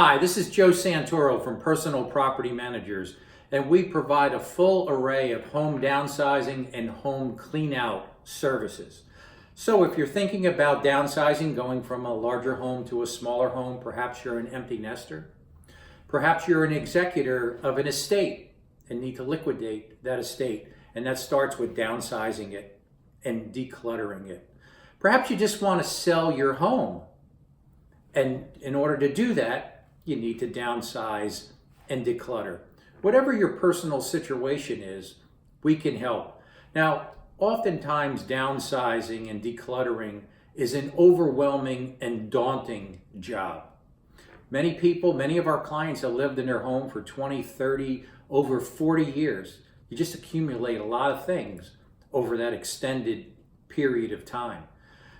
Hi, this is Joe Santoro from Personal Property Managers, and we provide a full array of home downsizing and home clean out services. So if you're thinking about downsizing, going from a larger home to a smaller home, perhaps you're an empty nester, perhaps you're an executor of an estate and need to liquidate that estate, and that starts with downsizing it and decluttering it. Perhaps you just want to sell your home, and in order to do that, you need to downsize and declutter. Whatever your personal situation is, we can help. Now, oftentimes downsizing and decluttering is an overwhelming and daunting job. Many people, many of our clients have lived in their home for 20, 30, over 40 years. You just accumulate a lot of things over that extended period of time.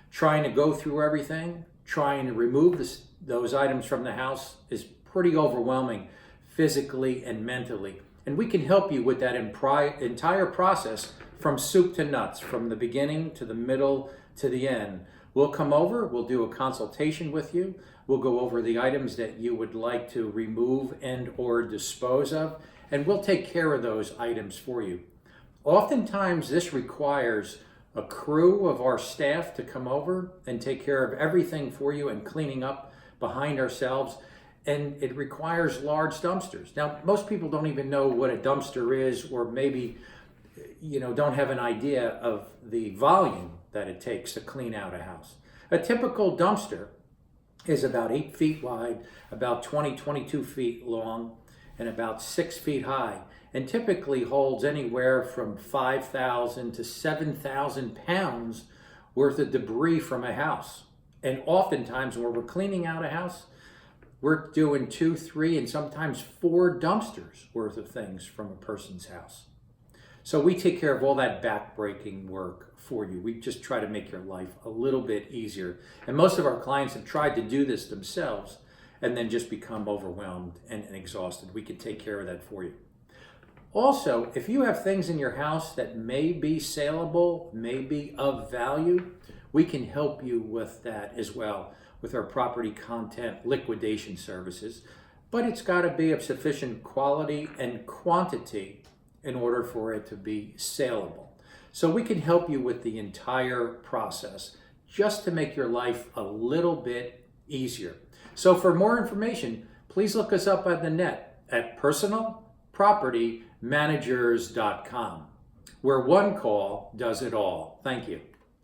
Trying to go through everything, trying to remove those items from the house is pretty overwhelming physically and mentally. And we can help you with that entire process from soup to nuts, from the beginning to the middle to the end. We'll come over, we'll do a consultation with you, we'll go over the items that you would like to remove and or dispose of, and we'll take care of those items for you. Oftentimes this requires a crew of our staff to come over and take care of everything for you and cleaning up behind ourselves, and it requires large dumpsters. Now, most people don't even know what a dumpster is, or maybe don't have an idea of the volume that it takes to clean out a house. A typical dumpster is about 8 feet wide, about 22 feet long, and about 6 feet high, and typically holds anywhere from 5,000 to 7,000 pounds worth of debris from a house. And oftentimes when we're cleaning out a house, we're doing 2, 3, and sometimes 4 dumpsters worth of things from a person's house. So we take care of all that backbreaking work for you. We just try to make your life a little bit easier. And most of our clients have tried to do this themselves and then just become overwhelmed and exhausted. We can take care of that for you. Also, if you have things in your house that may be saleable, may be of value, we can help you with that as well with our property content liquidation services. But it's got to be of sufficient quality and quantity in order for it to be saleable. So we can help you with the entire process just to make your life a little bit easier. So for more information, please look us up on the net at personalpropertymanagers.com, where one call does it all. Thank you.